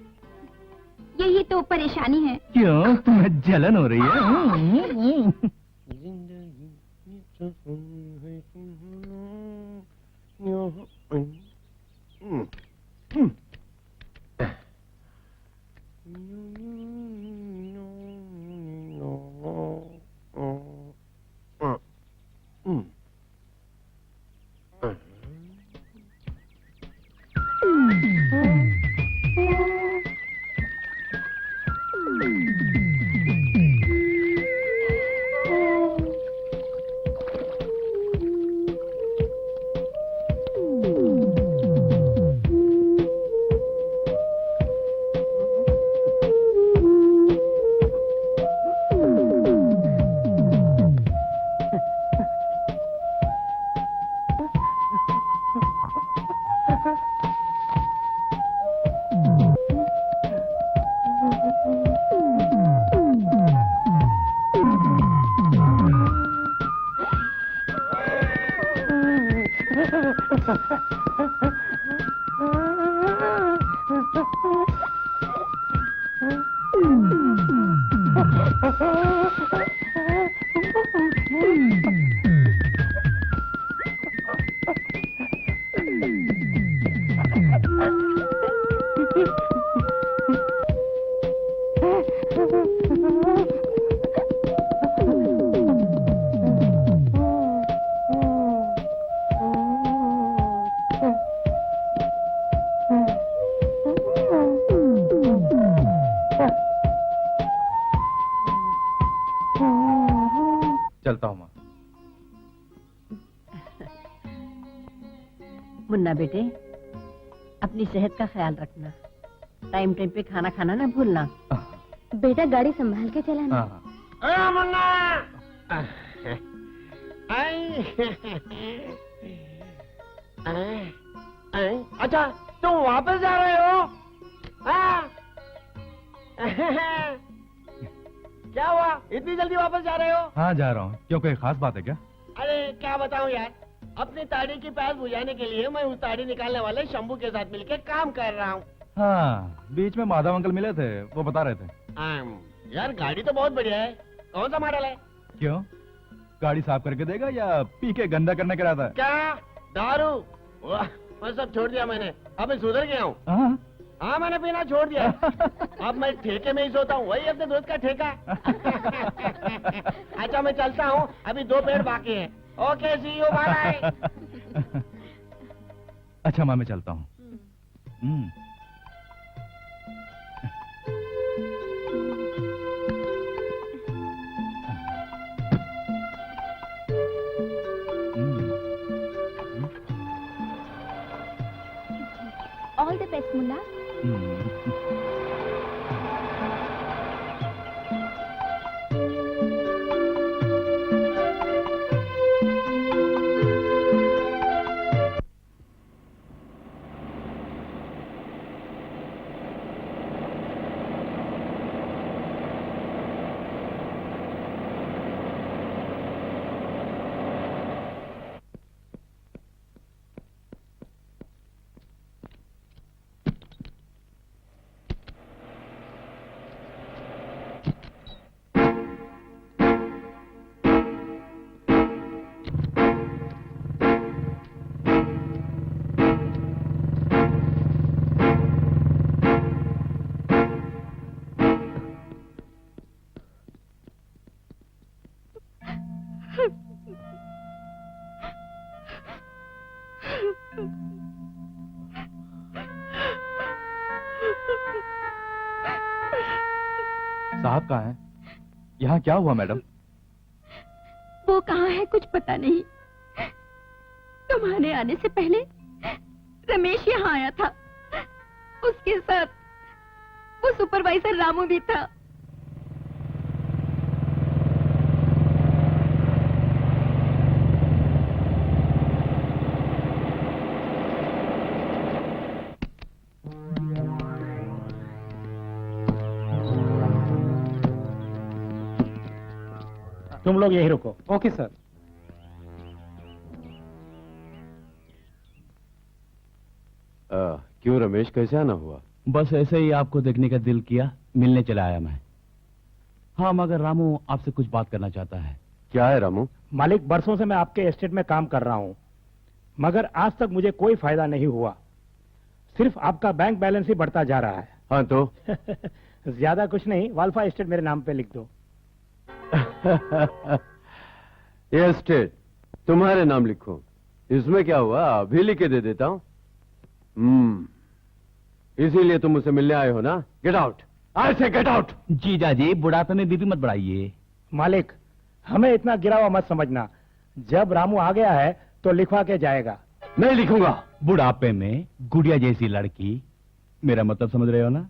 ही तो परेशानी है। क्यों, तुम्हें जलन हो रही है? चलता हूँ माँ। मुन्ना बेटे, अपनी सेहत का ख्याल रखना, टाइम टाइम पे खाना खाना ना भूलना। बेटा गाड़ी संभाल के चलाना। हाँ हाँ। मुन्ना अच्छा, तुम वापस जा रहे हो? हाँ? क्या हुआ, इतनी जल्दी वापस जा रहे हो? हाँ जा रहा हूँ। क्यों, कोई खास बात है क्या? अरे क्या बताऊं यार, अपनी ताड़ी की प्यास बुझाने के लिए मैं उस ताड़ी निकालने वाले शंभू के साथ मिलकर काम कर रहा हूँ। हाँ, बीच में माधव अंकल मिले थे, वो बता रहे थे। यार गाड़ी तो बहुत बढ़िया है, कौन सा मॉडल है? क्यों, गाड़ी साफ करके देगा या पी के गंदा करने का इरादा है? क्या दारू? वाह, मैं सब छोड़ दिया मैंने, अब मैं सुधर गया हूँ। हाँ? हाँ मैंने पीना छोड़ दिया। अब मैं ठेके में ही सोता हूँ, वही अपने दोस्त का ठेका। अच्छा मैं चलता हूँ, अभी 2 पेड़ बाकी हैं। Okay see you, bye. अच्छा माँ, मैं चलता हूँ। All the best Munna. साहब कहाँ हैं? यहाँ क्या हुआ मैडम? वो कहाँ है कुछ पता नहीं। तुम्हारे आने से पहले रमेश यहाँ आया था, उसके साथ वो सुपरवाइजर रामू भी था। तुम लोग यही रुको। Okay sir. क्यों रमेश, कैसे आना हुआ? बस ऐसे ही आपको देखने का दिल किया, मिलने चला आया मैं। हाँ, मगर रामू आपसे कुछ बात करना चाहता है। क्या है रामू? मालिक, बरसों से मैं आपके एस्टेट में काम कर रहा हूँ, मगर आज तक मुझे कोई फायदा नहीं हुआ। सिर्फ आपका बैंक बैलेंस ही बढ़ता जा रहा है। हाँ तो? ज्यादा कुछ नहीं, वाल्फा एस्टेट मेरे नाम पे लिख दो। ये एस्टेट तुम्हारे नाम लिखो, इसमें क्या हुआ, अभी लिख के दे देता हूँ। इसीलिए तुम मुझसे मिलने आए हो ना? गेट आउट, आई से गेट आउट। जीजा जी, बुढ़ापे में बीपी मत बढ़ाइए। मालिक, हमें इतना गिरा हुआ मत समझना। जब रामू आ गया है तो लिखवा के जाएगा। नहीं लिखूंगा। बुढ़ापे में गुड़िया जैसी लड़की, मेरा मतलब समझ रहे हो ना?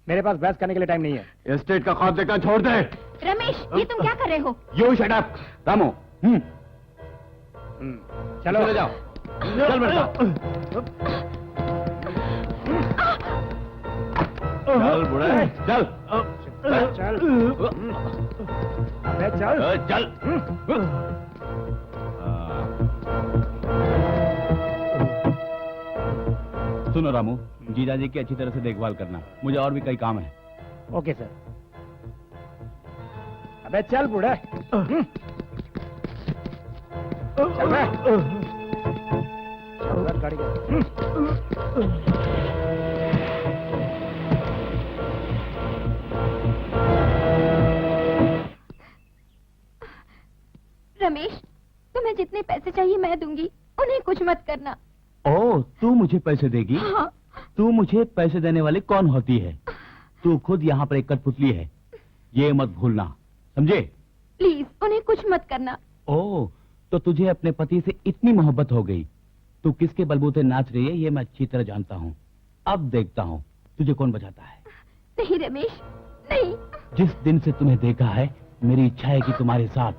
मेरे पास बहस करने के लिए टाइम नहीं है। एस्टेट का ख्वाब देखना छोड़ दे। रमेश, ये तुम क्या कर रहे हो? You shut up Ramu. चलो चले जाओ। चल बेटा। चल बुढ़ा, चल चल। अबे चल। चल। सुनो रामू, जीजा जी की अच्छी तरह से देखभाल करना, मुझे और भी कई काम है। Okay sir. अबे चल बूढ़े। चल बे। चल गाड़ी के। रमेश, तुम्हें जितने पैसे चाहिए मैं दूंगी, उन्हें कुछ मत करना। ओह, तू मुझे पैसे देगी? हाँ। तू मुझे पैसे देने वाली कौन होती है? तू खुद यहाँ पर एक कठपुतली है, ये मत भूलना, समझे? प्लीज उन्हें कुछ मत करना। ओह, तो तुझे अपने पति से इतनी मोहब्बत हो गई। तू किसके बलबूते नाच रही है ये मैं अच्छी तरह जानता हूँ। अब देखता हूँ तुझे कौन बचाता है। नहीं रमेश, नहीं। जिस दिन से तुम्हें देखा है, मेरी इच्छा है कि तुम्हारे साथ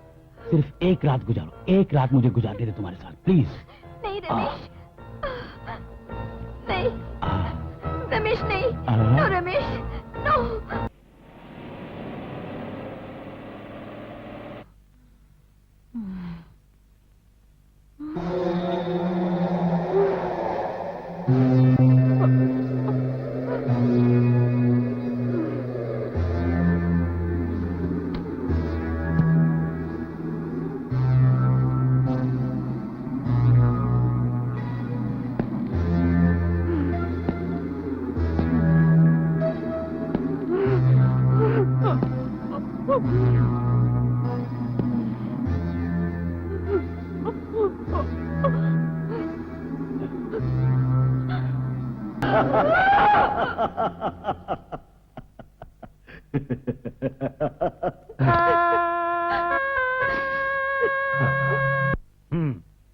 सिर्फ एक रात गुजारो। एक रात मुझे गुजार दे तुम्हारे साथ, प्लीज। नहीं रमेश, नहीं रमेश, नहीं। No Ramesh, no.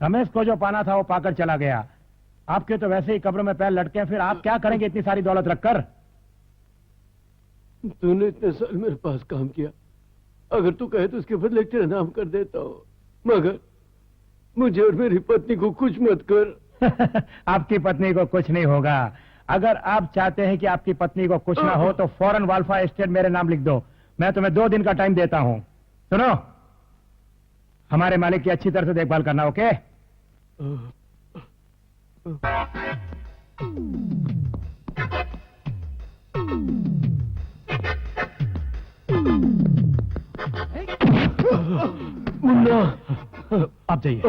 रमेश को जो पाना था वो पाकर चला गया। आपके तो वैसे ही कब्र में पैर लटके हैं, फिर आप क्या करेंगे इतनी सारी दौलत रखकर? तूने इतने साल मेरे पास काम किया, अगर तू कहे तो उसके बदले तेरा नाम कर देता हूँ, मगर मुझे और मेरी पत्नी को कुछ मत कर। आपकी पत्नी को कुछ नहीं होगा। अगर आप चाहते हैं कि आपकी पत्नी को कुछ ना हो तो फौरन वाल्फा एस्टेट मेरे नाम लिख दो। मैं तुम्हें 2 दिन का टाइम देता हूं। सुनो, हमारे मालिक की अच्छी तरह से देखभाल करना, ओके? मुन्ना, आप जाइए।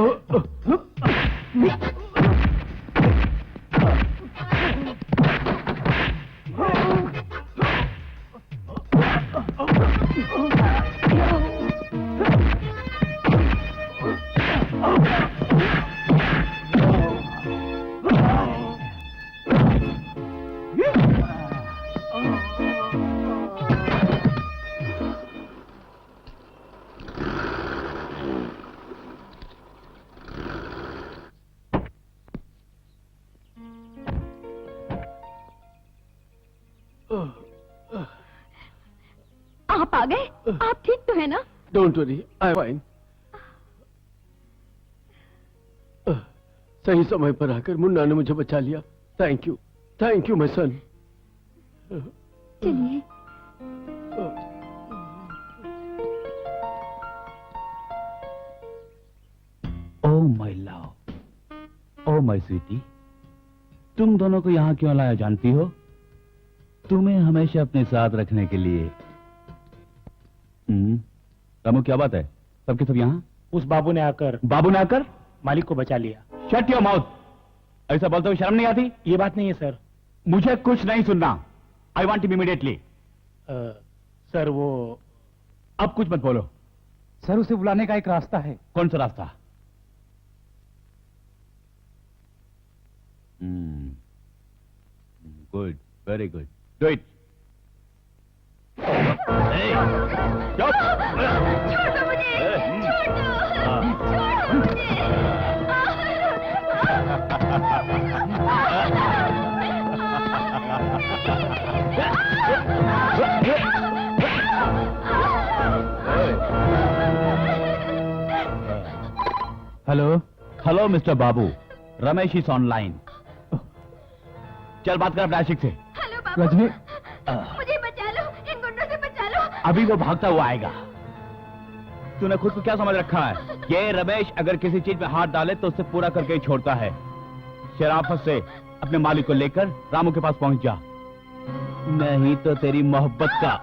आप आ गए? आप ठीक तो है ना? Don't worry, I am fine. सही समय पर आकर मुन्ना ने मुझे बचा लिया। Thank you my son. चलिए। Oh my love, oh my sweetie, तुम दोनों को यहाँ क्यों लाया जानती हो? तुम्हें हमेशा अपने साथ रखने के लिए। रामू, क्या बात है? सबके सब यहाँ? उस बाबू ने आकर मालिक को बचा लिया। Shut your mouth. ऐसा बोलते हुए शर्म नहीं आती? ये बात नहीं है सर। मुझे कुछ नहीं सुनना। I want him immediately. Sir वो अब कुछ मत बोलो। सर, उसे बुलाने का एक रास्ता है। कौन सा रास्ता? Good, very good, do it. Hello hello mister Babu, Ramesh is online. चल बात कर अपने आशिक से। हेलो बाबू, रजनी, मुझे बचा लो, इन गुंडों से बचा लो। अभी वो भागता हुआ आएगा। तूने खुद को क्या समझ रखा है? ये रमेश अगर किसी चीज में हाथ डाले तो उसे पूरा करके ही छोड़ता है। शराफत से अपने मालिक को लेकर रामू के पास पहुंच जा, नहीं तो तेरी मोहब्बत का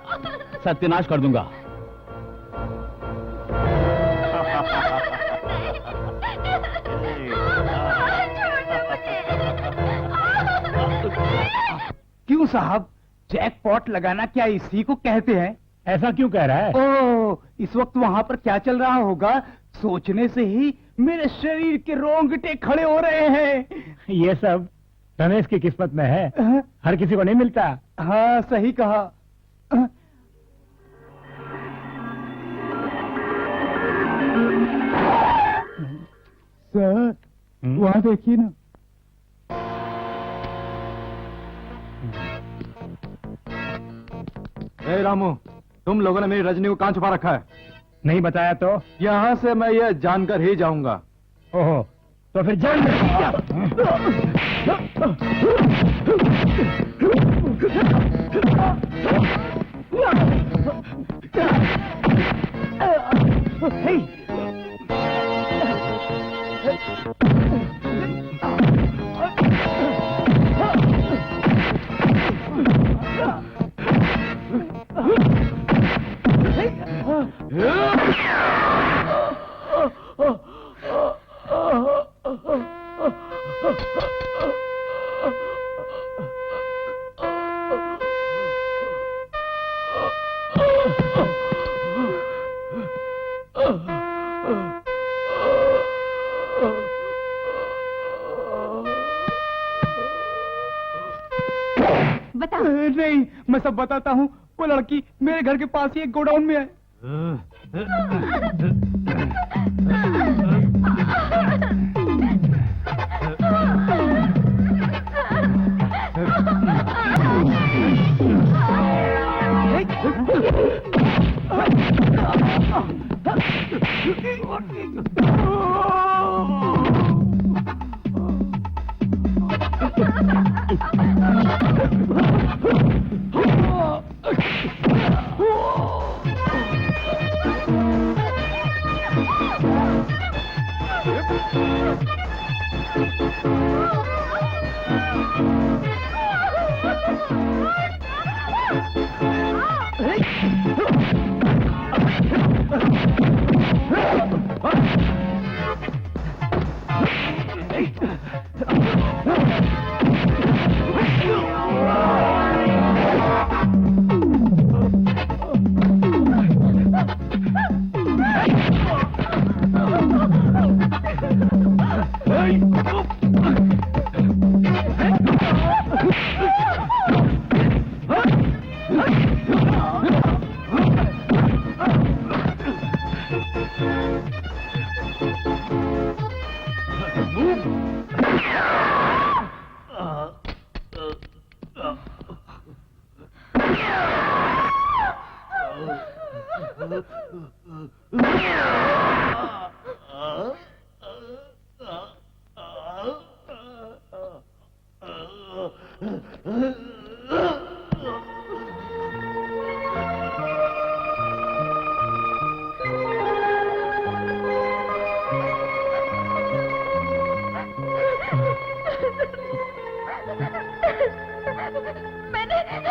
सत्यानाश कर दूंगा। क्यों साहब, जैकपॉट लगाना क्या इसी को कहते हैं? ऐसा क्यों कह रहा है? ओह, इस वक्त वहाँ पर क्या चल रहा होगा, सोचने से ही मेरे शरीर के रोंगटे खड़े हो रहे हैं। ये सब रमेश की किस्मत में है, हर किसी को नहीं मिलता। हाँ, सही कहा। सर, वहाँ देखिए ना। ए रामू, तुम लोगों ने मेरी रजनी को कहाँ छुपा रखा है? नहीं बताया तो? यहाँ से मैं यह जानकर ही जाऊंगा। ओहो, तो फिर जान बताओ। नहीं, मैं सब बताता हूँ। वो लड़की मेरे घर के पास ही एक गोडाउन में है।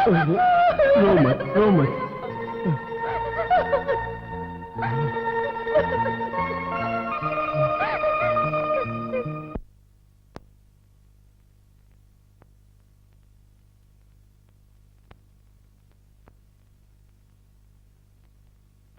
रो मत।